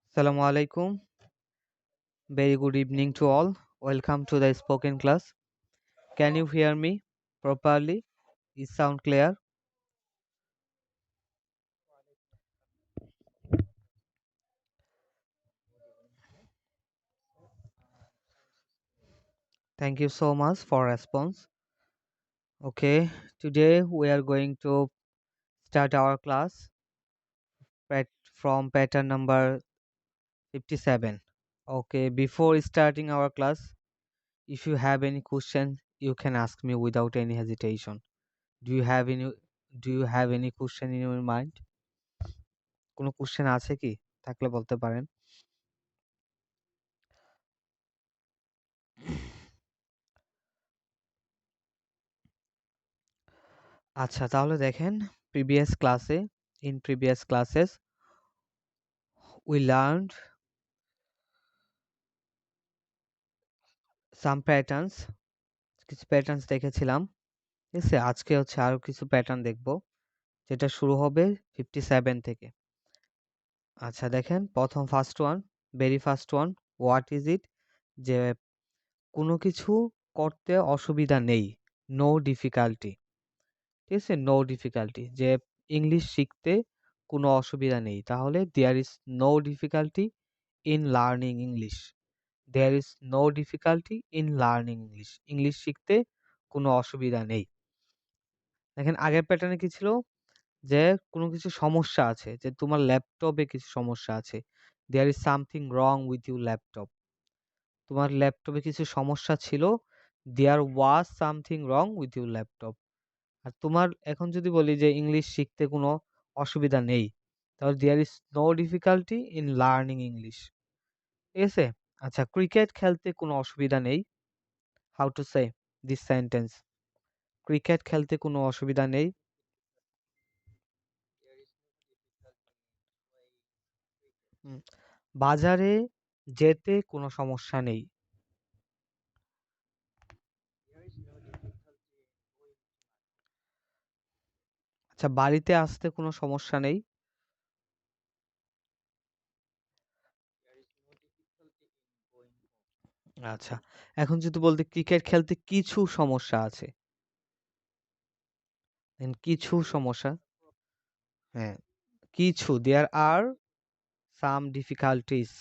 Assalamu alaikum. Very good evening to all. Welcome to the spoken class. Can you hear me properly? Is sound clear? Thank you so much for response. Okay, today we are going to start our class from pattern number 57. Okay, before starting our class, if you have any question, you can ask me without any hesitation. Do you have any question in your mind? কোনো question আছে কি? থাকলে বলতে পারেন। আচ্ছা, তাহলে দেখেন in previous classes we learned some patterns, কিছু প্যাটার্নস দেখেছিলাম। ঠিক আছে, আজকে হচ্ছে আরো কিছু প্যাটার্ন দেখব, যেটা শুরু হবে 57 থেকে। আচ্ছা দেখেন, প্রথম very first one, what is it? যে কোনো কিছু করতে অসুবিধা নেই, নো ডিফিকাল্টি। ঠিক আছে, নো ডিফিকাল্টি, যে ইংলিশ শিখতে কোনো অসুবিধা নেই, তাহলে there is no difficulty in learning English. There is no difficulty in learning English. English শিখতে কোনো অসুবিধা নেই। দেখেন আগের প্যাটার্নে কি ছিল, যে কোনো কিছু সমস্যা আছে, যে তোমার ল্যাপটপে কিছু সমস্যা আছে। There is something wrong with your laptop. তোমার ল্যাপটপে কিছু সমস্যা ছিল, there was something wrong with your laptop. আর তোমার এখন যদি বলি যে ইংলিশ শিখতে কোনো অসুবিধা নেই, তাহলে there is no difficulty in learning English. ঠিক আছে, আচ্ছা ক্রিকেট খেলতে কোনো অসুবিধা নেই। How to say this sentence? Cricket খেলতে কোনো অসুবিধা নেই। বাজারে যেতে কোনো সমস্যা নেই। আচ্ছা, বাড়িতে আসতে কোনো সমস্যা নেই। আচ্ছা, এখন যদি বলতে ক্রিকেট খেলতে কিছু সমস্যা আছে, কিছু সমস্যা, হ্যাঁ কিছু, there are some difficulties,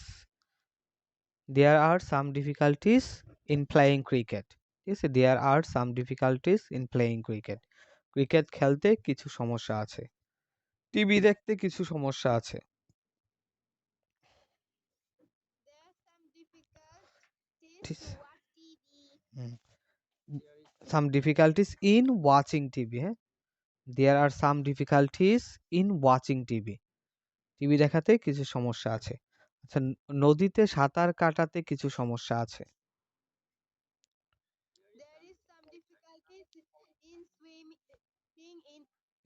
there are some difficulties in playing cricket. ঠিক আছে, there are some difficulties in playing cricket. Cricket খেলতে কিছু সমস্যা আছে, টিভি দেখতে কিছু সমস্যা আছে। Some difficulties in watching TV, হ্যাঁ there are some difficulties in watching TV. TV দেখাতে কিছু সমস্যা আছে। আচ্ছা, নদীতে সাঁতার কাটাতে কিছু সমস্যা আছে।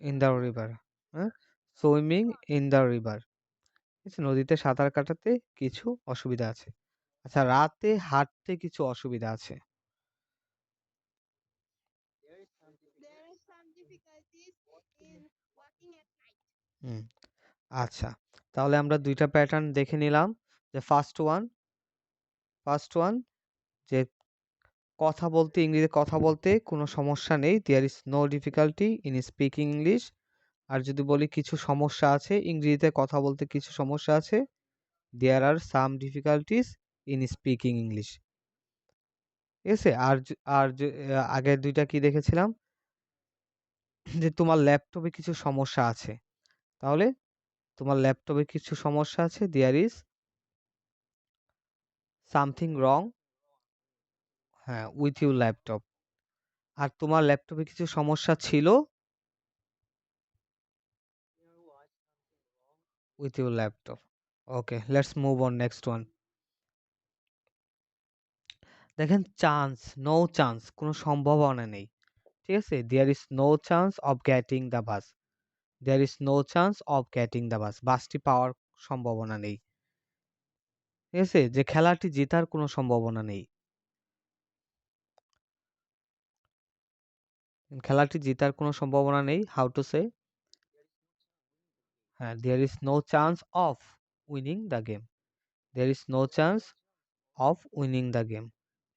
ইন দ্য রিভার, হ্যাঁ সুইমিং ইন দ্য রিভার। ঠিক আছে, নদীতে সাঁতার কাটাতে কিছু অসুবিধা আছে। আচ্ছা, রাতে হাঁটতে কিছু অসুবিধা আছে। হুম, আচ্ছা, তাহলে আমরা দুইটা প্যাটার্ন দেখে নিলাম। যে ফার্স্ট ওয়ান যে ইংরেজিতে কথা বলতে কোনো সমস্যা নেই, there is no difficulty in speaking English. আর যদি বলি কিছু সমস্যা আছে, ইংরেজিতে কথা বলতে কিছু সমস্যা আছে, there are some difficulties in speaking English. ঠিক আছে, আগের দুইটা কি দেখেছিলাম, যে তোমার ল্যাপটপে কিছু সমস্যা আছে, তাহলে তোমার ল্যাপটপে কিছু সমস্যা আছে, দেয়ার ইজ সামথিং রং, হ্যাঁ উইথ ইউর ল্যাপটপ। আর তোমার ল্যাপটপে কিছু সমস্যা ছিল, with your laptop. Okay, let's move on next one. দেখেন নো চান্স, কোনো সম্ভাবনা নেই। ঠিক আছে, there is no chance of getting the bus. There is no chance of getting the bus, বাসটি পাওয়ার সম্ভাবনা নেই। ঠিক আছে, যে খেলাটি জেতার কোনো সম্ভাবনা নেই। খেলাটি জেতার কোনো সম্ভাবনা নেই। হাউ টু সে? হ্যাঁ, there is no chance of winning the game. There is no chance of winning the game.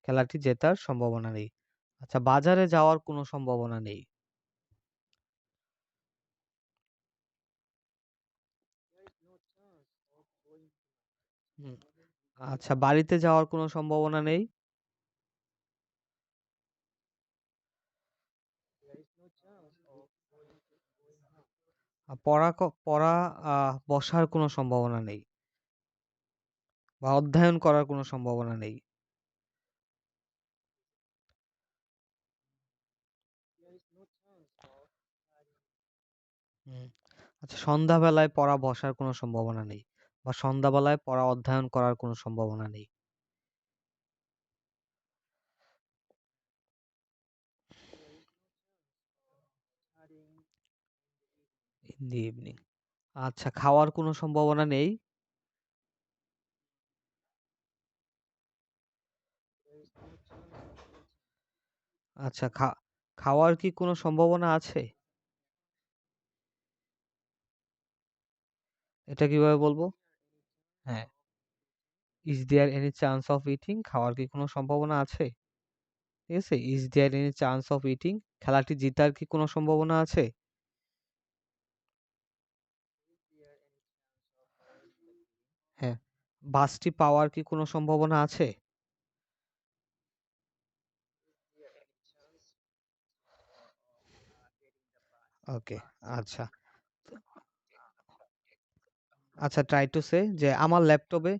খেলাটি জেতার সম্ভাবনা নেই। আচ্ছা, বাজারে যাওয়ার কোনো সম্ভাবনা নেই। হুম। আচ্ছা, বাড়িতে যাওয়ার কোনো সম্ভাবনা নেই। পড়া বসার কোনো সম্ভাবনা নেই বা অধ্যয়ন করার কোনো সম্ভাবনা নেই। হুম। আচ্ছা, সন্ধ্যাবেলায় পড়া বসার কোনো সম্ভাবনা নেই বা সন্ধ্যাবেলায় পড়া অধ্যয়ন করার কোনো সম্ভাবনা নেই। In the evening. আচ্ছা, খাওয়ার কোনো সম্ভাবনা নেই। আচ্ছা, খাওয়ার কি কোনো সম্ভাবনা আছে? এটা কিভাবে বলবো? হ্যাঁ, is there any chance of eating? খাওয়ার কি কোনো সম্ভাবনা আছে? ঠিক আছে? Is there any chance of eating? খেলাটি জিতার কি কোনো সম্ভাবনা আছে? হ্যাঁ। বাসটি পাওয়ার কি কোনো সম্ভাবনা আছে? ওকে, আচ্ছা। আচ্ছা, ট্রাই টু সে যে আমার ল্যাপটপে।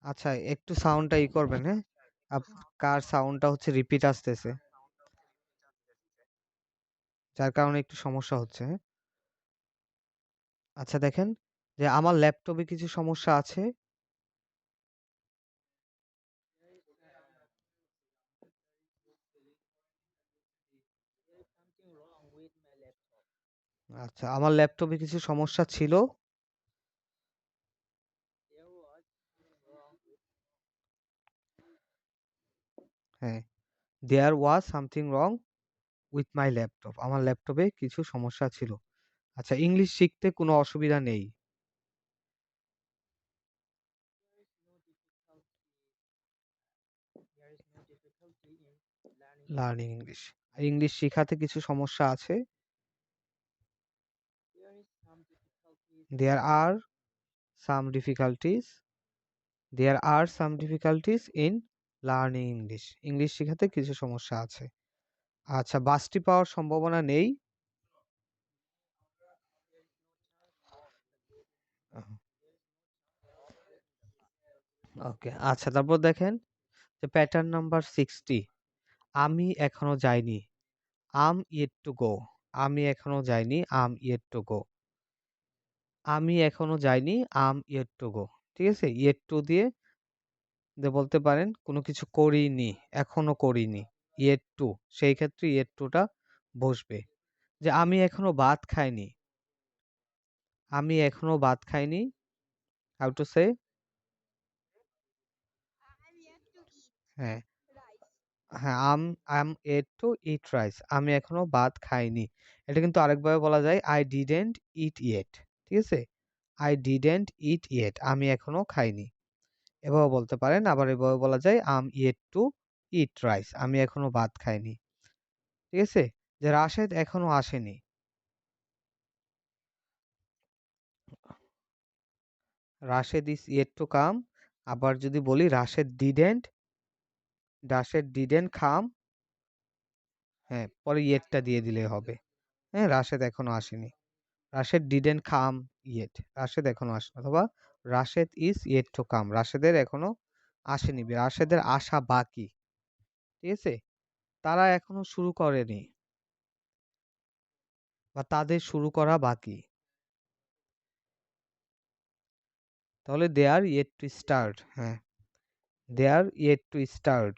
আচ্ছা, একটু সাউন্ডটা করবেন, হ্যাঁ? আপ কার সাউন্ডটা হচ্ছে রিপিট আসতেছে। যার কারণে একটু সমস্যা হচ্ছে, হ্যাঁ? আচ্ছা, দেখেন যে আমার ল্যাপটপে কিছু সমস্যা আছে। আচ্ছা, আমার ল্যাপটপে কিছু সমস্যা ছিল। হ্যাঁ, there was something wrong with my laptop. আমার ল্যাপটপে কিছু সমস্যা ছিল। আচ্ছা, ইংলিশ শিখতে কোনো অসুবিধা নেই। Learning English. ইংলিশ শিখাতে কিছু সমস্যা আছে। There are some difficulties. There are some difficulties in learning English. English শিখাতে কিছু সমস্যা আছে। আচ্ছা, বাসটি পাওয়ার সম্ভাবনা নেই। ওকে, আচ্ছা, তারপর দেখেন যে প্যাটার্ন নাম্বার 60, আমি এখনো যাইনি। আম ইয়েট টু গো। আমি এখনো যাইনি। আম ইয়েট টু গো। আমি এখনো যাইনি। আম ইয়েট টু গো। ঠিক আছে? ইয়েট টু দিয়ে বলতে পারেন কোনো কিছু করিনি, এখনো করিনি। ইয়েট টু, সেই ক্ষেত্রে ইয়েট টুটা বসবে। যে আমি এখনো ভাত খাইনি। আমি এখনো ভাত খাইনি। হাউ টু সে? হ্যাঁ, হ্যাঁ, আম yet to eat rice. আমি এখনো ভাত খাইনি। এটা কিন্তু আরেকভাবে বলা যায় I didn't eat yet. ঠিক আছে? I didn't eat yet. আমি এখনো খাইনি। এভাবে বলতে পারেন। আবার এভাবে বলা যায় am yet to eat rice. আমি এখনো ভাত খাইনি। ঠিক আছে? যে রাশেদ এখনো আসেনি। Rashed is yet to come. আবার যদি বলি রাশেদ didn't come, হ্যাঁ, পরে yet টা দিয়ে দিলেই হবে। হ্যাঁ, রাশেদ এখনো আসেনি। Rashed didn't come yet. Rashed এখনো আসেনি। অথবা Rashed is yet to come. রাশেদের এখনো আসেনি। রাশেদের আসা বাকি। ঠিক আছে? তারা এখনো শুরু করেনি বা তাদের শুরু করা বাকি। তাহলে they are yet to start. হ্যাঁ, they are yet to start.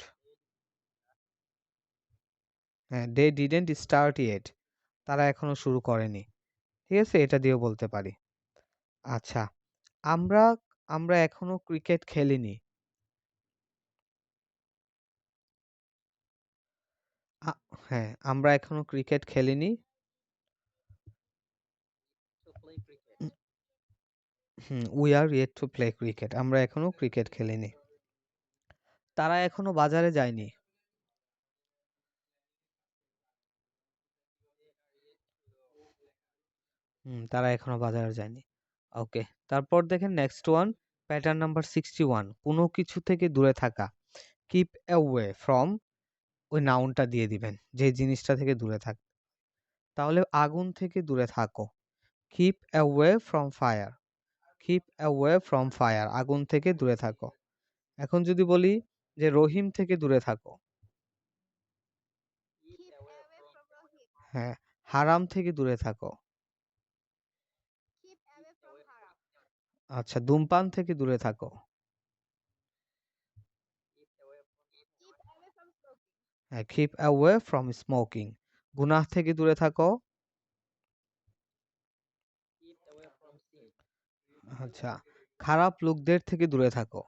হ্যাঁ, they didn't start yet. তারা এখনো শুরু করেনি। ঠিক আছে? এটা দিয়েও বলতে পারি। আচ্ছা, আমরা আমরা এখনো ক্রিকেট খেলিনি। হ্যাঁ, আমরা এখনো ক্রিকেট খেলিনি। We are yet to play cricket. আমরা এখনো ক্রিকেট খেলিনি। তারা এখনো বাজারে যায়নি। তারা এখনো বাজারে যায়নি। ওকে। তারপর দেখেন নেক্সট ওয়ান, প্যাটার্ন নাম্বার 61, কোনো কিছু থেকে দূরে থাকা। কিপ অ্যাওয়ে ফ্রম, ওই নাউনটা দিয়ে দিবেন যে জিনিসটা থেকে দূরে থাক। তাহলে আগুন থেকে দূরে থাকো। Keep away from fire. Keep away from fire, আগুন থেকে দূরে থাকো। এখন যদি বলি যে রহিম থেকে দূরে থাকো। হ্যাঁ, হারাম থেকে দূরে থাকো। আচ্ছা, ধূমপান থেকে দূরে থাকো। হ্যাঁ, কিপ অ্যাওয়ে ফ্রম স্মোকিং। গুনাহ থেকে দূরে থাকো। আচ্ছা, খারাপ লোকদের থেকে দূরে থাকো।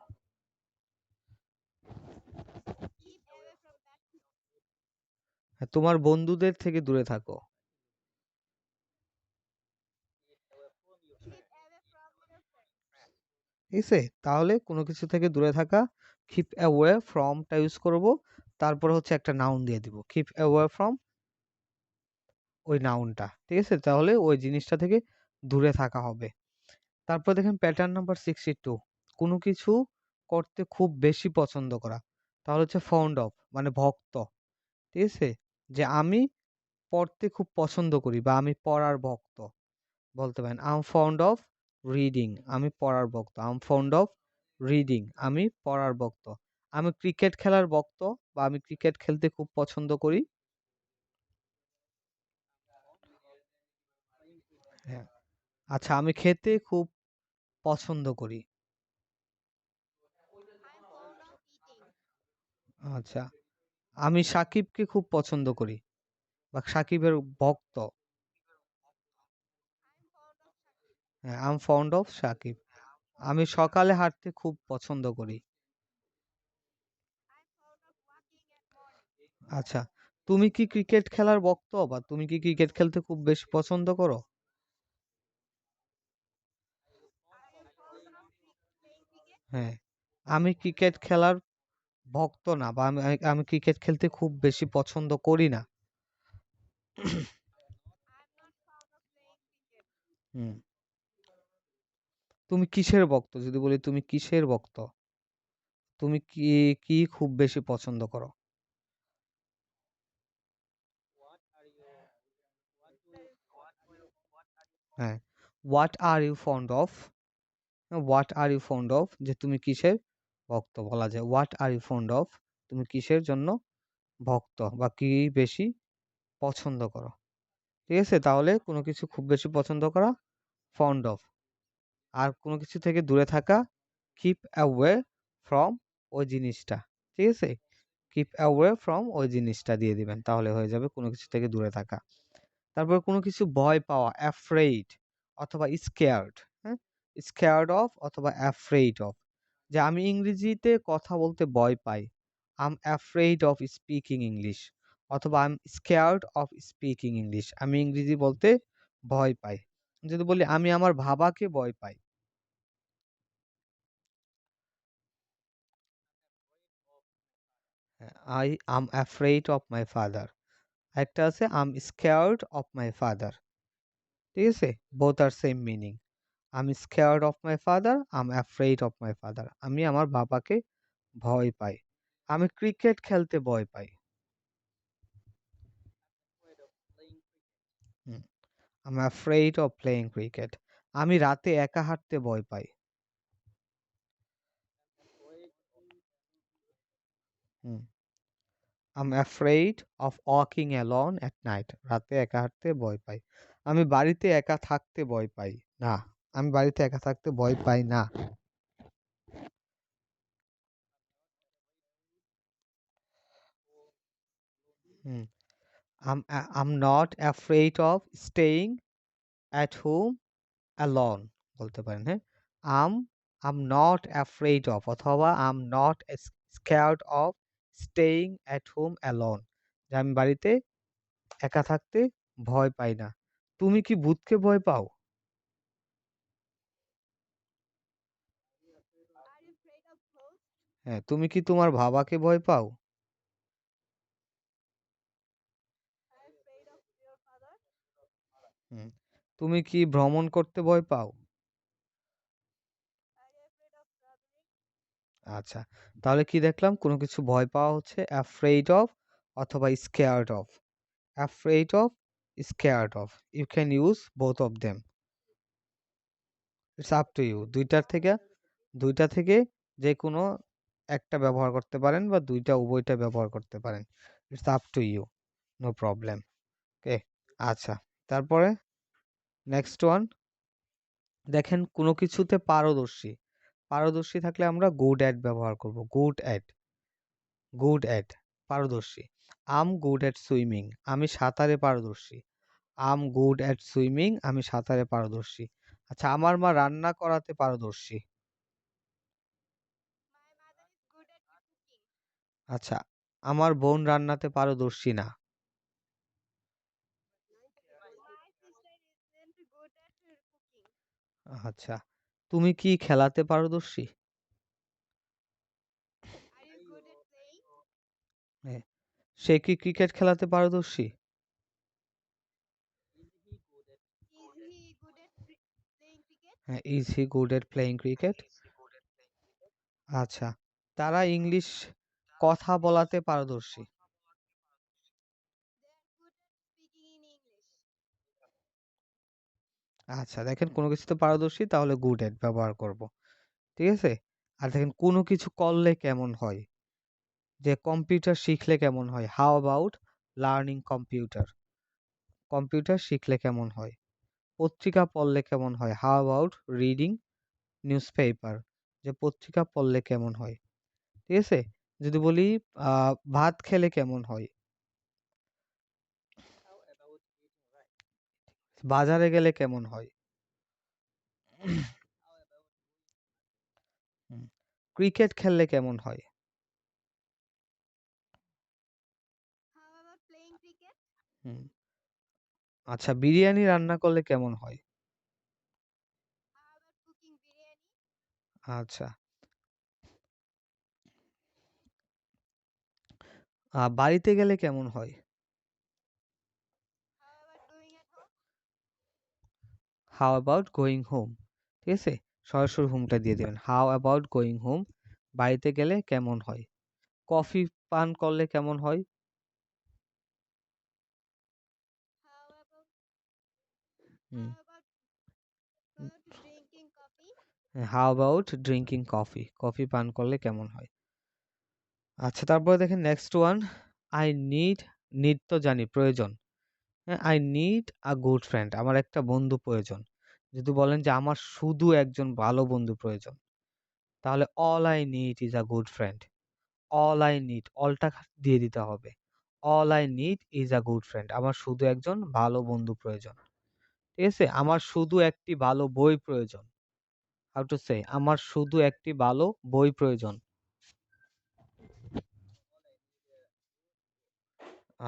হ্যাঁ, তোমার বন্ধুদের থেকে দূরে থাকো। ঠিক আছে, তাহলে কোনো কিছু থেকে দূরে থাকা, কিপ অ্যাওয়ে ফ্রমটা ইউজ করব, তারপর হচ্ছে একটা নাউন দিয়ে দিব, কিপ অ্যাওয়ে ফ্রম ওই নাউনটা। ঠিক আছে, তাহলে ওই জিনিসটা থেকে দূরে থাকা হবে। তারপর দেখেন প্যাটার্ন নাম্বার 62, কোনো কিছু করতে খুব বেশি পছন্দ করা। তাহলে হচ্ছে ফন্ড অফ, মানে ভক্ত। ঠিক আছে, যে আমি পড়তে খুব পছন্দ করি বা আমি পড়ার ভক্ত বলতে পারেন। I am fond of reading, আমি পড়ার ভক্ত। I am fond of reading, আমি পড়ার ভক্ত। আমি ক্রিকেট খেলার ভক্ত বা আমি ক্রিকেট খেলতে খুব পছন্দ করি। হ্যাঁ, আচ্ছা, আমি খেতে খুব পছন্দ করি। আচ্ছা, আমি সাকিবকে খুব পছন্দ করি বা সাকিবের ভক্ত। হ্যাঁ, I am fond of Shakib, আমি সকালে হাঁটতে খুব পছন্দ করি। আচ্ছা, তুমি কি ক্রিকেট খেলার ভক্ত বা তুমি কি ক্রিকেট খেলতে খুব বেশি পছন্দ করো? হ্যাঁ, আমি ক্রিকেট খেলার ভক্ত না বা আমি আমি ক্রিকেট খেলতে খুব বেশি পছন্দ করি না। হুম, তুমি কিসের ভক্ত? যদি বলি তুমি কিসের ভক্ত? তুমি কি কি খুব বেশি পছন্দ করো? হ্যাঁ, what are you fond of. What are you fond of, যে তুমি কিসের ভক্ত বলা যায়। What are you fond of, তুমি কিসের জন্য ভক্ত বা কি বেশি পছন্দ করো। ঠিক আছে, তাহলে কোনো কিছু খুব বেশি পছন্দ করা, ফন্ড অফ। আর কোনো কিছু থেকে দূরে থাকা, কিপ অ্যাওয়ে ফ্রম ওই জিনিসটা। ঠিক আছে, কিপ অ্যাওয়ে ফ্রম ওই জিনিসটা দিয়ে দিবেন, তাহলে হয়ে যাবে কোনো কিছু থেকে দূরে থাকা। তারপর কোনো কিছু ভয় পাওয়া, অ্যাফ্রেইড অথবা স্কেয়ার্ড। হ্যাঁ, স্কেয়ার্ড অফ অথবা অ্যাফ্রেইড অফ, যে আমি ইংরেজিতে কথা বলতে ভয় পাই। I am afraid of speaking English, অথবা I am scared of speaking English, আমি ইংরেজি বলতে ভয় পাই। যদি বলি আমি আমার বাবাকে ভয় পাই। I am afraid of my father. একটা আছে am scared of my father. ঠিক আছে, both are same meaning. Am scared of my father, am afraid of my father, আমি আমার বাবাকে ভয় পাই। আমি ক্রিকেট খেলতে ভয় পাই। Am afraid of playing cricket, আমি রাতে একা হাঁটতে ভয় পাই। Am afraid of walking alone at night, রাতে একা হাঁটতে ভয় পাই। আমি বাড়িতে একা থাকতে ভয় পাই না, আমি বাড়িতে একা থাকতে ভয় পাই না। Hmm, am not afraid of staying at home alone বলতে পারেন। হ্যাঁ, am am not afraid of অথবা am not scared of staying at home alone, যে আমি বাড়িতে একা থাকতে ভয় পাই না। তুমি কি ভূতকে ভয় পাও? হ্যাঁ, তুমি কি তোমার বাবাকে ভয় পাও? হুম। তুমি কি ভ্রমণ করতে ভয় পাও? আচ্ছা। তাহলে কি দেখলাম? কোনো কিছু ভয় পাওয়া হচ্ছে afraid of অথবা scared of. Afraid of, scared of. You can use both of them. It's up to you. ২টা থেকে যেকোনো একটা ব্যবহার করতে পারেন বা উভয়টা ব্যবহার করতে পারেন। It's up to you. No problem. ওকে। আচ্ছা। তারপরে নেক্সট ওয়ান দেখেন কোনো কিছুতে পারদর্শী। পারদর্শী থাকলে আমরা good at ব্যবহার করব। good at পারদর্শী। I'm good at swimming. আমি সাঁতারে পারদর্শী। I'm good at swimming. আমি সাঁতারে পারদর্শী। আচ্ছা, আমার মা রান্না করাতে পারদর্শী। আচ্ছা, আমার বোন রান্নাতে পারদর্শী না। আচ্ছা, তুমি কি খেলাতে পারদর্শী? হ্যাঁ। সে কি ক্রিকেট খেলাতে পারদর্শী? হ্যাঁ, is he good at playing cricket? আচ্ছা, তারা ইংলিশ কথা বলাতে পারদর্শী। আচ্ছা, দেখেন কোনো কিছুতে পারদর্শী তাহলে good at ব্যবহার করব। ঠিক আছে? আর দেখেন কোনো কিছু করলে কেমন হয়? যে কম্পিউটার শিখলে কেমন হয়? How about learning computer? Computer শিখলে কেমন হয়? পত্রিকা পড়লে কেমন হয়? How about reading newspaper? যে পত্রিকা পড়লে কেমন হয়? ঠিক আছে? যদি বলি ভাত খেলে কেমন হয়? বাজারে গেলে কেমন হয়? হুম। ক্রিকেট খেললে কেমন হয়? হুম। আচ্ছা, বিরিয়ানি রান্না করলে কেমন হয়? আচ্ছা। বাড়িতে গেলে কেমন হয়? How about going home? ঠিক আছে? সরাসরি হোমটা দিয়ে দিবেন। How about going home? বাড়িতে গেলে কেমন হয়? কফি পান করলে কেমন হয়? হুম। How about drinking coffee? Coffee পান করলে কেমন হয়? আচ্ছা, তারপরে দেখেন নেক্সট ওয়ান I need তো জানি প্রয়োজন। হ্যাঁ, I need a good friend. আমার একটা বন্ধু প্রয়োজন। যদি বলেন যে আমার শুধু একজন ভালো বন্ধু প্রয়োজন, তাহলে all I need is a good friend. All I need, allটা দিয়ে দিতে হবে। All I need is a good friend. আমার শুধু একজন ভালো বন্ধু প্রয়োজন। ঠিক আছে? আমার শুধু একটি ভালো বই প্রয়োজন। How to say? আমার শুধু একটি ভালো বই প্রয়োজন।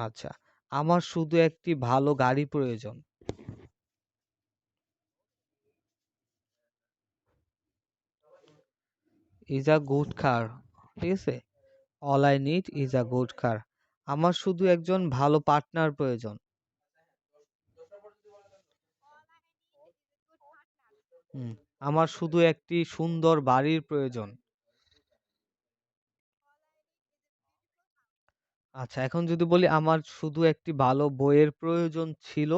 আচ্ছা, আমার শুধু একটি ভালো গাড়ি প্রয়োজন। Is a good car. ঠিক আছে? All I need is a good car. আমার শুধু একজন ভালো পার্টনার প্রয়োজন। হুম। আমার শুধু একটি সুন্দর বাড়ির প্রয়োজন। আচ্ছা, এখন যদি বলি আমার শুধু একটি ভালো বইয়ের প্রয়োজন ছিল।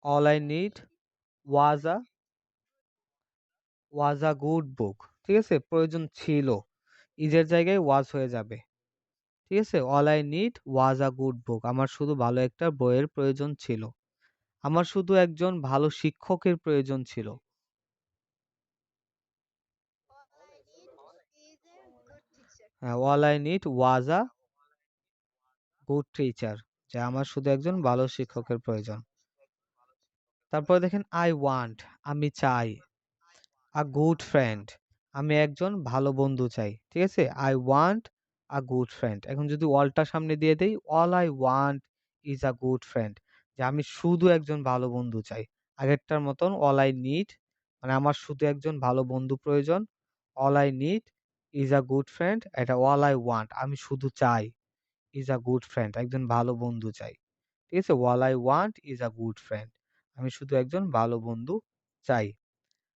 All I need was a good book. ঠিক আছে? প্রয়োজন ছিল। is এর জায়গায় was হয়ে যাবে। ঠিক আছে? All I need was a good book. আমার শুধু ভালো একটা বইয়ের প্রয়োজন ছিল। আমার শুধু একজন ভালো শিক্ষকের প্রয়োজন ছিল। হ্যাঁ, all I need was a good teacher. যে আমার শুধু একজন ভালো শিক্ষকের প্রয়োজন। তারপরে দেখেন I want, আমি চাই। A good friend. আমি একজন ভালো বন্ধু চাই। ঠিক আছে? I want a good friend. এখন যদি allটা সামনে দিয়ে দেই, all I want is a good friend. যে আমি শুধু একজন ভালো বন্ধু চাই। আগেরটার মতন all I need মানে আমার শুধু একজন ভালো বন্ধু প্রয়োজন। All I need is a good friend. এটা all I want আমি শুধু চাই is a good friend. একজন ভালো বন্ধু চাই। ঠিক আছে? All I want is a good friend. আমি শুধু একজন ভালো বন্ধু চাই।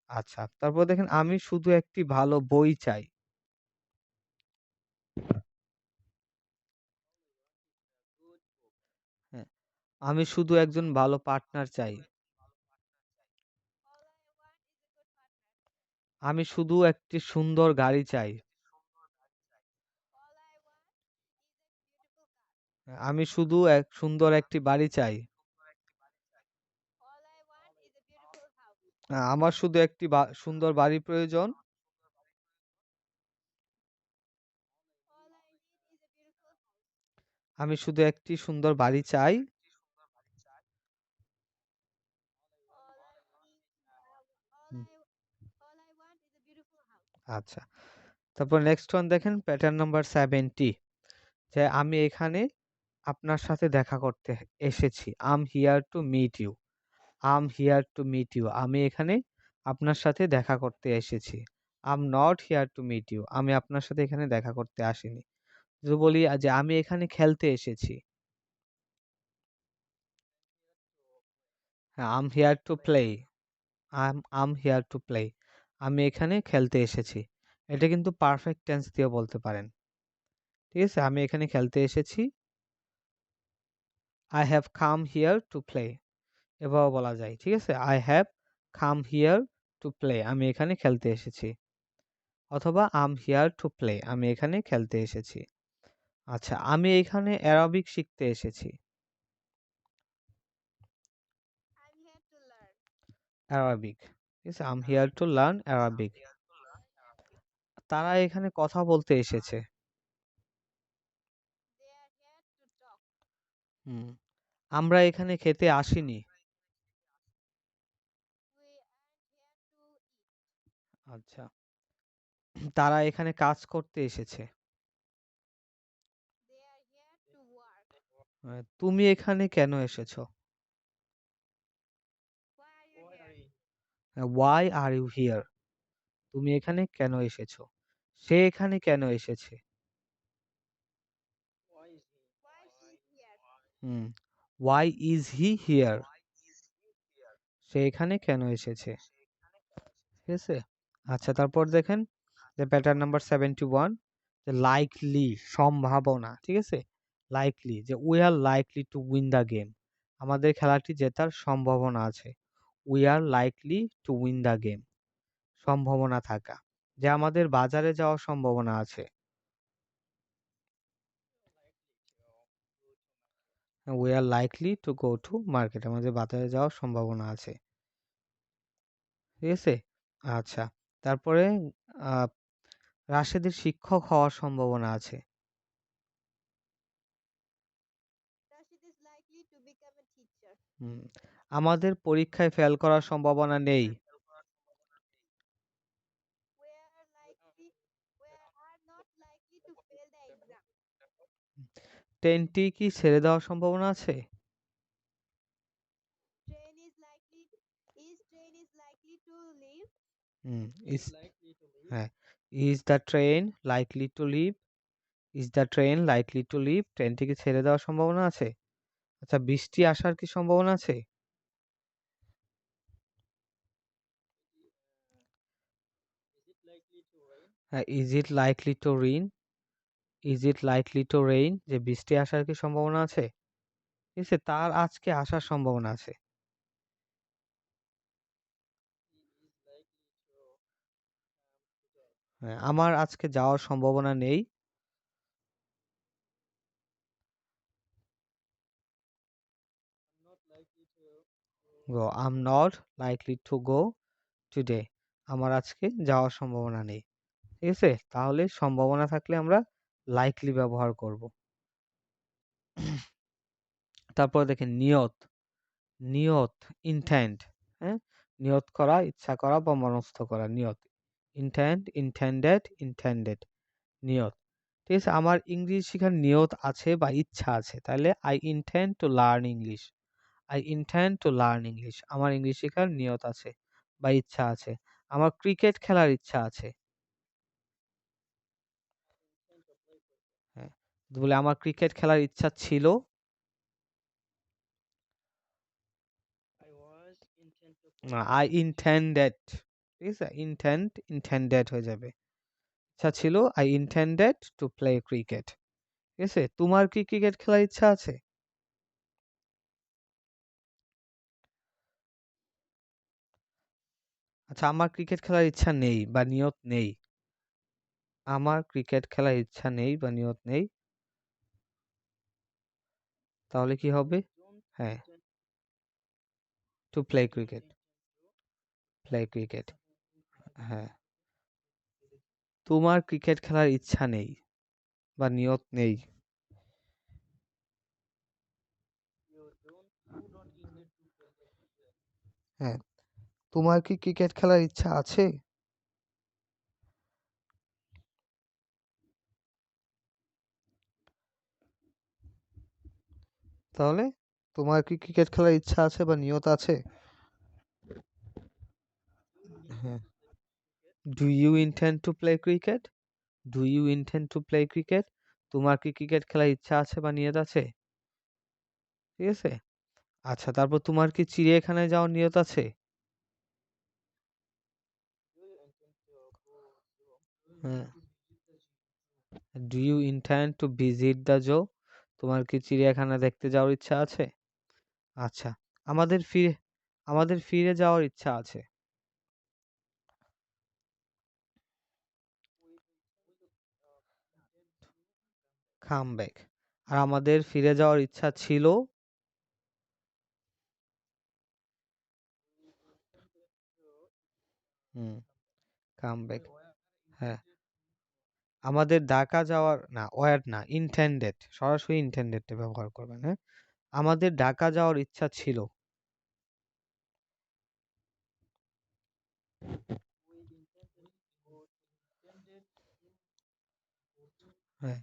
আচ্ছা, তারপর দেখেন আমি শুধু একটি ভালো বই চাই। হ্যাঁ, আমি শুধু একজন ভালো পার্টনার চাই। আমি শুধু একটি সুন্দর গাড়ি চাই। আমি শুধু এক সুন্দর একটি বাড়ি চাই। আমার শুধু একটি সুন্দর বাড়ি প্রয়োজন। আমি শুধু একটি সুন্দর বাড়ি চাই। হুম, আচ্ছা। তারপর নেক্সট ওয়ান দেখেন প্যাটার্ন নাম্বার 70 যে আমি এখানে আপনার সাথে দেখা করতে এসেছি। I'm here to meet you. I'm here to meet you. আমি এখানে আপনার সাথে দেখা করতে এসেছি। I'm not here to meet you. আমি আপনার সাথে এখানে দেখা করতে আসিনি। যদি বলি যে আমি এখানে খেলতে এসেছি। হ্যাঁ, I'm here to play. I'm here to play. আমি এখানে খেলতে এসেছি। এটা কিন্তু পারফেক্ট টেন্স দিয়ে বলতে পারেন। ঠিক আছে? আমি এখানে খেলতে এসেছি। I have come here to play. এভাবেও বলা যায়। ঠিক আছে? I have come here to play. আমি এখানে খেলতে এসেছি। অথবা I'm here to play. আমি এখানে খেলতে এসেছি। আচ্ছা, আমি এখানে অ্যারাবিক শিখতে এসেছি। অ্যারাবিক। ঠিক আছে? I'm here to learn Arabic. তারা এখানে কথা বলতে এসেছে। হুম। আমরা এখানে খেতে আসিনি। আচ্ছা। তারা এখানে কাজ করতে এসেছে। তুমি এখানে কেন এসেছো? Why are you here? তুমি এখানে কেন এসেছো? সে এখানে কেন এসেছে? হুম। Why is he here? সে এখানে কেন এসেছে? ঠিক আছে? আচ্ছা তারপর দেখেন যে প্যাটার্ন নাম্বার 71 যে লাইকলি সম্ভাবনা। ঠিক আছে? লাইকলি যে we are likely to win the game. আমাদের খেলাটি জেতার সম্ভাবনা আছে। We are likely to win the game. সম্ভাবনা থাকা। যে আমাদের বাজারে যাওয়ার সম্ভাবনা আছে। We are likely to go to market. আমাদের বাজারে যাওয়ার সম্ভাবনা আছে। ঠিক আছে? আচ্ছা। তারপরে আ রাশেদের শিক্ষক হওয়ার সম্ভাবনা আছে। হুম। আমাদের পরীক্ষায় ফেল করার সম্ভাবনা নেই। 10 টি কি ছেড়ে দেওয়ার সম্ভাবনা আছে? হুম, is হ্যাঁ, is the train likely to leave? Is the train likely to leave? ট্রেনটি কি ছেড়ে দেওয়ার সম্ভাবনা আছে? আচ্ছা, বৃষ্টি আসার কি সম্ভাবনা আছে? হ্যাঁ, is it likely to rain? Is it likely to rain? যে বৃষ্টি আসার কি সম্ভাবনা আছে? ঠিক আছে, তার আজকে আসার সম্ভাবনা আছে। হ্যাঁ, আমার আজকে যাওয়ার সম্ভাবনা নেই। Go. I'm not likely to go today. আমার আজকে যাওয়ার সম্ভাবনা নেই। ঠিক আছে? তাহলে সম্ভাবনা থাকলে আমরা likely ব্যবহার করব। তারপর দেখেন নিয়ত। নিয়ত, intent, হ্যাঁ? নিয়ত করা, ইচ্ছা করা বা মনস্থ করা নিয়ত। ইন্টেন্ট, ইন্টেন্ডেড, ইন্টেন্ডেড, নিয়ত। ঠিক আছে, আমার ইংরেজি শেখার নিয়ত আছে বা ইচ্ছা আছে, তাহলে I intend to learn English. I intend to learn English, আমার ইংলিশ শেখার নিয়ত আছে বা ইচ্ছা আছে। আমার ক্রিকেট খেলার ইচ্ছা আছে। হ্যাঁ, বলে আমার ক্রিকেট খেলার ইচ্ছা ছিল। আই ইন্টেন্ডেড, ঠিক আছে, ইন্টেন্ডেড হয়ে যাবে। ইচ্ছা ছিল, I intended to play cricket. ঠিক আছে, তোমার কি ক্রিকেট খেলার ইচ্ছা আছে? আচ্ছা, আমার ক্রিকেট খেলার ইচ্ছা নেই বা নিয়ত নেই। আমার ক্রিকেট খেলার ইচ্ছা নেই বা নিয়ত নেই, তাহলে কি হবে? হ্যাঁ, two play cricket, play cricket. হ্যাঁ, তোমার ক্রিকেট খেলার ইচ্ছা নেই বা নিয়ত নেই। হ্যাঁ, তোমার কি ক্রিকেট খেলার ইচ্ছা আছে? তাহলে তোমার কি ক্রিকেট খেলার ইচ্ছা আছে বা নিয়ত আছে? হ্যাঁ, do you intend to play cricket? Do you intend to play cricket? তোমার কি ক্রিকেট খেলার ইচ্ছা আছে বা নিয়ত আছে? ঠিক আছে, আচ্ছা, তারপর তোমার কি চিড়িয়াখানায় যাওয়ার নিয়ত আছে? হ্যাঁ, do you intend to visit the zoo? তোমার কি চিড়িয়াখানা দেখতে যাওয়ার ইচ্ছা আছে? আচ্ছা, আমাদের ফিরে আমাদের ফিরে যাওয়ার ইচ্ছা আছে। Come back. আর আমাদের ফিরে যাওয়ার ইচ্ছা ছিল। হুম, কাম ব্যাক। হ্যাঁ, আমাদের ঢাকা যাওয়ার না, ওয়ার না, ইন্টেন্ডেড, সরাসরি ইন্টেন্ডেড ব্যবহার করবেন। হ্যাঁ, আমাদের ঢাকা যাওয়ার ইচ্ছা ছিল। হ্যাঁ,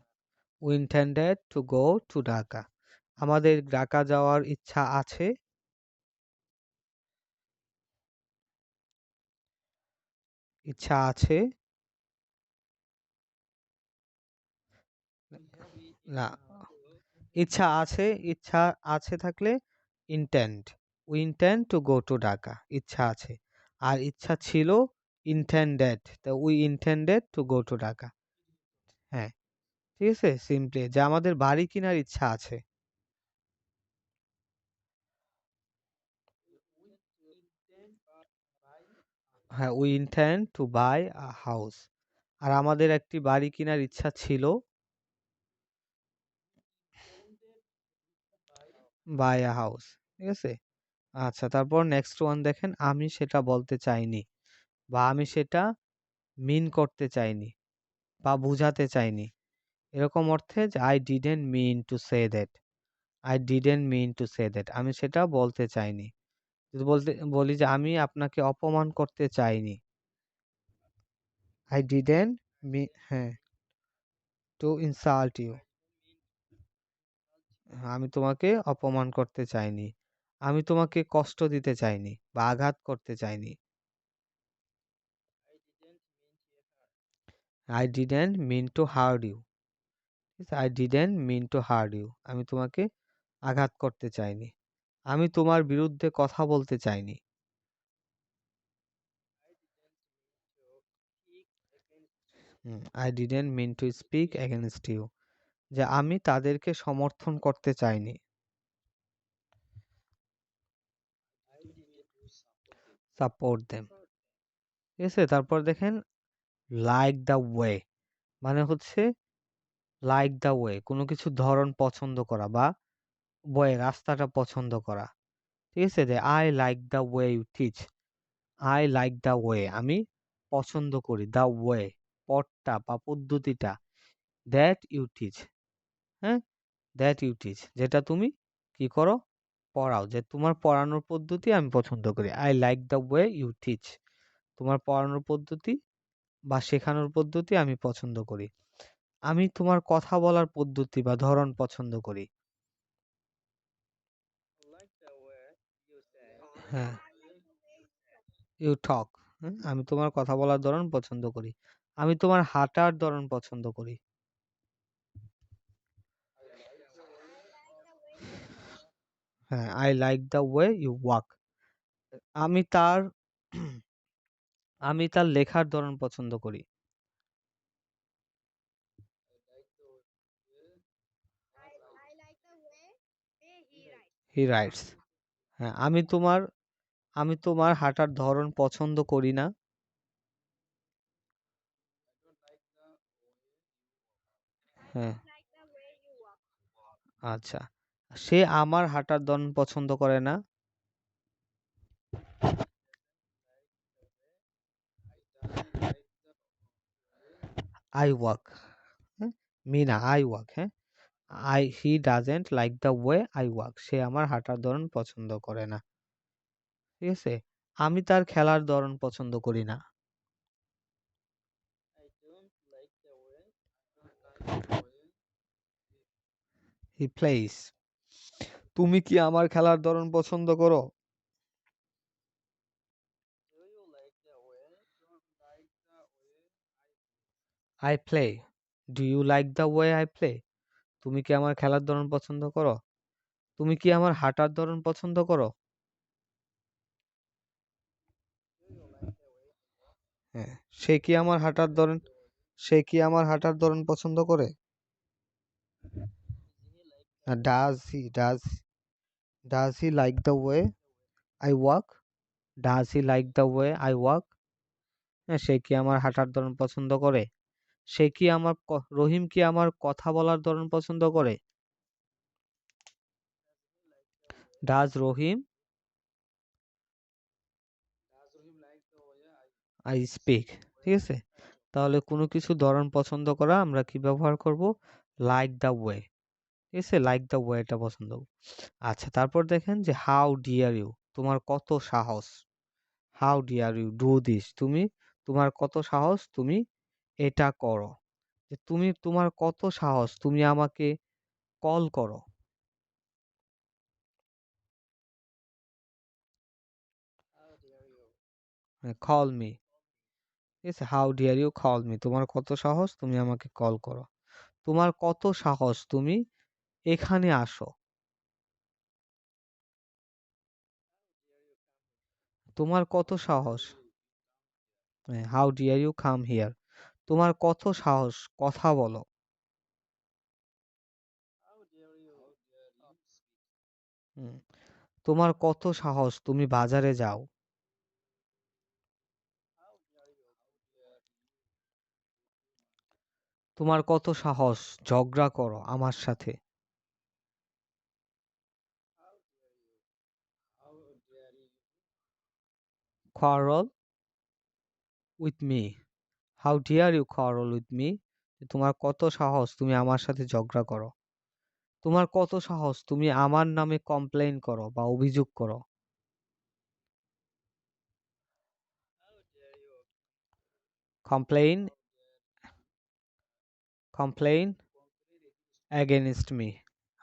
we intended to go to Dhaka. আমাদের ঢাকা যাওয়ার ইচ্ছা আছে। ইচ্ছা আছে। না, ইচ্ছা আছে, ইচ্ছা আছে থাকলে intend, we intend to go to Dhaka, ইচ্ছা আছে। আর ইচ্ছা ছিল ইন্টেন্ডেড, তো we intended to go to Dhaka. হ্যাঁ, ঠিক আছে, সিম্পলি যে আমাদের বাড়ি কেনার ইচ্ছা আছে। হ্যাঁ, we intend to buy a house. আর আমাদের একটি বাড়ি কেনার ইচ্ছা ছিল। Buy a house. ঠিক আছে, আচ্ছা, তারপর নেক্সট ওয়ান দেখেন, আমি সেটা বলতে চাইনি বা আমি সেটা মিন করতে চাইনি বা বুঝাতে চাইনি, এরকম অর্থে যে I didn't mean to say that. I didn't mean to say that, আমি সেটা বলতে চাইনি। যদি বলি যে আমি আপনাকে অপমান করতে চাইনি, আই ডিডেন্ট মি, হ্যাঁ, টু ইনসাল্ট ইউ, আমি তোমাকে অপমান করতে চাইনি, আমি তোমাকে কষ্ট দিতে চাইনি বা আঘাত করতে চাইনি। I didn't mean to hurt you. I didn't mean to hurt you, আমি তোমাকে আঘাত করতে চাইনি, আমি তোমার বিরুদ্ধে কথা বলতে চাইনি। I didn't mean to speak against you, যে আমি তাদেরকে সমর্থন করতে চাইনি। Support them. ঠিক আছে, তারপর দেখেন, লাইক দ্য ওয়ে, মানে হচ্ছে লাইক দ্য ওয়ে, কোনো কিছুর ধরন পছন্দ করা বা ওয়ে, রাস্তাটা পছন্দ করা। ঠিক আছে, যে I like the way you teach, I like the way, আমি পছন্দ করি, দ্য ওয়ে, পথটা বা পদ্ধতিটা, দ্যাট ইউ টিচ, হ্যাঁ, দ্যাট ইউ টিচ, যেটা তুমি কি করো, পড়াও, যে তোমার পড়ানোর পদ্ধতি আমি পছন্দ করি। I like the way you teach, তোমার পড়ানোর পদ্ধতি বা শেখানোর পদ্ধতি আমি পছন্দ করি। আমি তোমার কথা বলার পদ্ধতি বা ধরন পছন্দ করি। হ্যাঁ, ইউ টক। আমি তোমার কথা বলার ধরন পছন্দ করি। আমি তোমার হাঁটার ধরন পছন্দ করি। হ্যাঁ, I like the way you walk. আমি তার আমি তার লেখার ধরন পছন্দ করি। He writes. হ্যাঁ, আমি তোমার হাঁটার ধরন পছন্দ করি না। হ্যাঁ, আচ্ছা। সে আমার হাঁটার ধরন পছন্দ করে না। I walk. হ্যাঁ, me না, I walk. হ্যাঁ, he doesn't like the way I walk. সে আমার হাঁটার ধরন পছন্দ করে না। ঠিক আছে? আমি তার খেলার ধরন পছন্দ করি না। He plays. তুমি কি আমার খেলার ধরন পছন্দ করো? I play. Do you like the way I play? তুমি কি আমার খেলার ধরন পছন্দ করো? তুমি কি আমার হাঁটার ধরন পছন্দ করো? হ্যাঁ, সে কি আমার হাঁটার ধরন পছন্দ করে? Does he like the way I walk? Does he like the way I walk? হ্যাঁ, সে কি আমার হাঁটার ধরন পছন্দ করে? রহিম কি আমার কথা বলার ধরন পছন্দ করে? Does Rahim I speak? ঠিক আছে? তাহলে কোনো কিছু ধরন পছন্দ করা আমরা কি ব্যবহার করব? Like the way. ঠিক আছে? Like the way টা পছন্দ। আচ্ছা, তারপর দেখেন যে how dare you? তোমার কত সাহস? How dare you do this? তোমার কত সাহস তুমি এটা করো? যে তোমার কত সাহস তুমি আমাকে কল করো? call me. ঠিক আছে? How dare you call me? তোমার কত সাহস তুমি আমাকে কল করো? তোমার কত সাহস তুমি এখানে আসো? তোমার কত সাহস? How dare you come here? তোমার কত সাহস কথা বলো? হুম, তোমার কত সাহস তুমি বাজারে যাও? তোমার কত সাহস ঝগড়া করো আমার সাথে? quarrel with me. How dare you quarrel with me? তোমার কত সাহস তুমি আমার সাথে ঝগড়া করো? তোমার কত সাহস তুমি আমার নামে কমপ্লেইন করো বা অভিযোগ করো? Complain complain against me.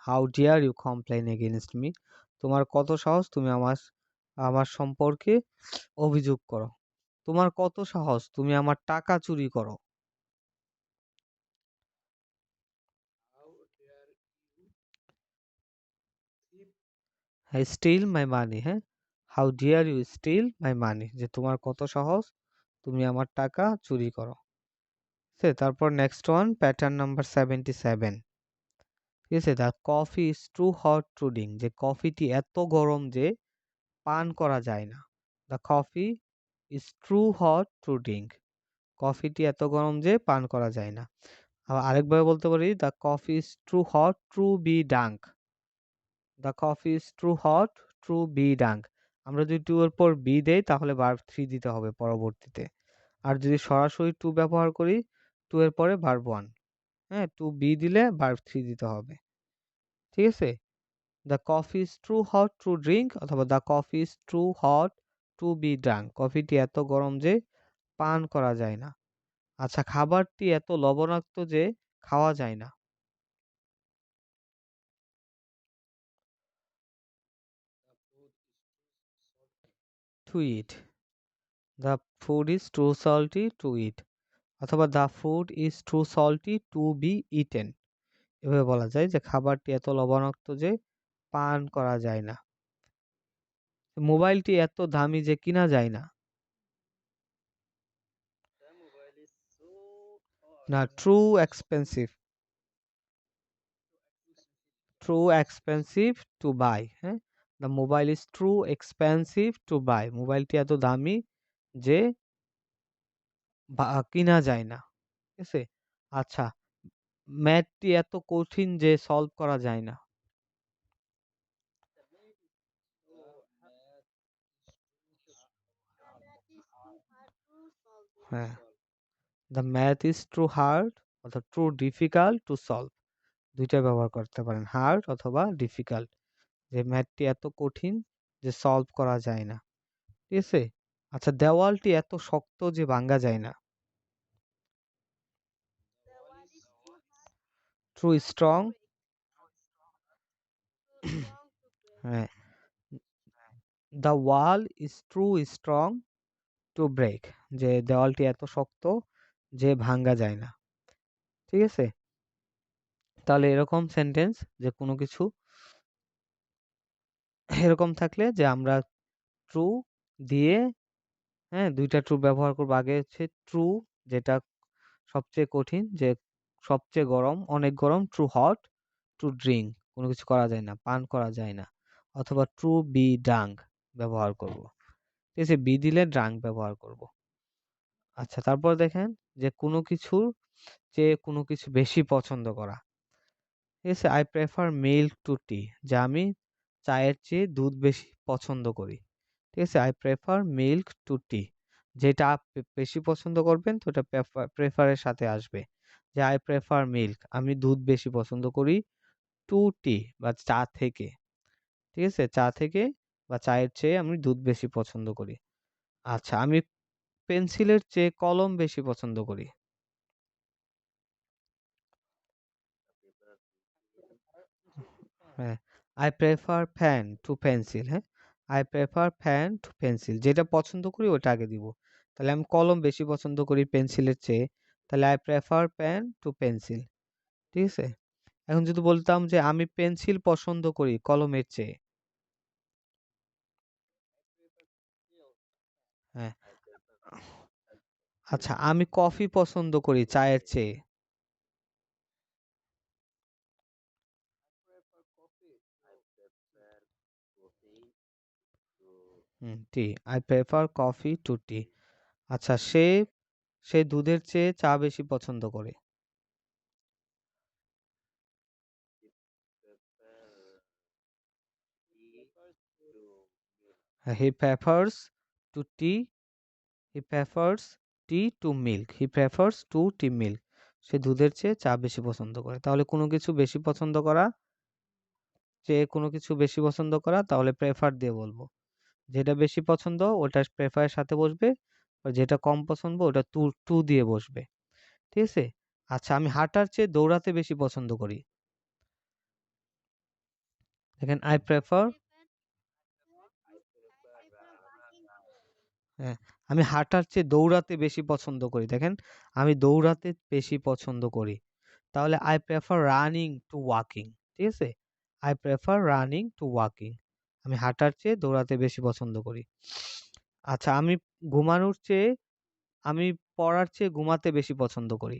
How dare you complain against me? তোমার কত সাহস তুমি আমার সম্পর্কে অভিযোগ করো? তোমার কত সাহস তুমি আমার টাকা চুরি করো? steal my money. হ্যাঁ, how dare you steal my money? যে তোমার কত সাহস তুমি আমার টাকা চুরি করো? তারপর নেক্সট ওয়ান, প্যাটার্ন নাম্বার 77। ঠিক আছে? The coffee is too hot to drink. যে কফিটি এত গরম যে পান করা যায় না। The coffee is too hot to drink. কফিটি এত গরম যে পান করা যায় না। আবার আরেকভাবে বলতে পারি, the coffee is too hot to be drunk. The coffee is too hot to be drunk. আমরা যদি টু এর পর বি দেই তাহলে ভার্ব থ্রি দিতে হবে পরবর্তীতে। আর যদি সরাসরি টু ব্যবহার করি, টু এর পরে ভার্ব ওয়ান। হ্যাঁ, টু বি দিলে ভার্ব থ্রি দিতে হবে। ঠিক আছে? The coffee is too hot to drink অথবা the coffee is too hot to be drunk. কফিটি এত গরম যে পান করা যায় না। আচ্ছা, খাবারটি এত লবণাক্ত যে খাওয়া যায় না। To eat. The food is too salty to eat, অথবা the food is too salty to be eaten. এভাবে বলা যায় যে খাবারটি এত লবণাক্ত যে পান করা যায় না। মোবাইলটি এত দামি যে কিনা যায় না। না, too expensive. Too expensive to buy. হ্যাঁ, the mobile is too expensive to buy. মোবাইলটি এত দামি যে কিনা যায় না। ঠিক আছে। আচ্ছা, ম্যাথটি এত কঠিন যে সলভ করা যায় না। হ্যাঁ, the math is true hard অথবা ট্রু ডিফিকাল্ট টু সলভ। দুইটা ব্যবহার করতে পারেন, হার্ড অথবা ডিফিকাল্ট। যে ম্যাথটি এত কঠিন যে সলভ করা যায় না। ঠিক আছে। আচ্ছা, দেওয়ালটি এত শক্ত যে ভাঙ্গা যায় না। Too strong. হ্যাঁ, the wall is too strong to break. যে দেওয়ালটি এত শক্ত যে ভাঙ্গা যায় না। ঠিক আছে। তাহলে এরকম সেন্টেন্স যে কোনো কিছু এরকম থাকলে যে আমরা ট্রু দিয়ে, হ্যাঁ, দুইটা ট্রু ব্যবহার করবো। আগে হচ্ছে ট্রু, যেটা সবচেয়ে কঠিন, যে সবচেয়ে গরম, অনেক গরম, ট্রু হট, টু ড্রিঙ্ক, কোনো কিছু করা যায় না, পান করা যায় না। অথবা ট্রু বি ড্রাঙ্ক ব্যবহার করব। ঠিক আছে, বি দিলে ড্রাঙ্ক ব্যবহার করব। আচ্ছা, তারপর দেখেন যে কোনো কিছুর চেয়ে কোনো কিছু বেশি পছন্দ করা। ঠিক আছে, আই প্রেফার মিল্ক টু টি, যে আমি চায়ের চেয়ে দুধ বেশি পছন্দ করি। ঠিক আছে, আই প্রেফার মিল্ক টু টি। যেটা আপনি বেশি পছন্দ করবেন তো ওটা প্রেফারের সাথে আসবে। যে আই প্রেফার মিল্ক, আমি দুধ বেশি পছন্দ করি, টু টি বা চা থেকে। ঠিক আছে, চা থেকে বা চায়ের চেয়ে আমি দুধ বেশি পছন্দ করি। আচ্ছা, আমি পেন্সিলের চেয়ে কলম বেশি পছন্দ করি। হ্যাঁ, I prefer fan to pencil. হ্যাঁ, I prefer fan to pencil, যেটা পছন্দ করি ওটা আগে দিব। তাহলে আমি কলম বেশি পছন্দ করি পেন্সিলের চেয়ে, তাহলে I prefer pen to pencil. ঠিক আছে। এখন যদি বলতাম যে আমি পেন্সিল পছন্দ করি কলমের চেয়ে। হ্যাঁ, আচ্ছা, আমি কফি পছন্দ করি চায়ের চেয়ে। টি, আই প্রেফার কফি টু টি। আচ্ছা, সে দুধের চেয়ে চা বেশি পছন্দ করে। হি প্রেফার্স টু টি, হি প্রেফার্স টি টু মিল্ক, হি প্রেফার্স টু টি মিল্ক। সে দুধের চেয়ে চা বেশি পছন্দ করে। তাহলে কোনো কিছু বেশি পছন্দ করা, কোনো কিছু বেশি পছন্দ করা, তাহলে প্রেফার দিয়ে বলবো। যেটা বেশি পছন্দ ওটা প্রেফারের সাথে বসবে, আর যেটা কম পছন্দ ওটা টু টু দিয়ে বসবে। ঠিক আছে। আচ্ছা, আমি হাঁটার চেয়ে দৌড়াতে বেশি পছন্দ করি। দেখেন, আই প্রেফার। হ্যাঁ, আমি হাঁটার চেয়ে দৌড়াতে বেশি পছন্দ করি। দেখেন, আমি দৌড়াতে বেশি পছন্দ করি। তাহলে I prefer running to walking. ঠিক আছে, I prefer running to walking. আমি হাঁটার চেয়ে দৌড়াতে বেশি পছন্দ করি। আচ্ছা, আমি ঘুমানোর চেয়ে আমি পড়ার চেয়ে ঘুমাতে বেশি পছন্দ করি।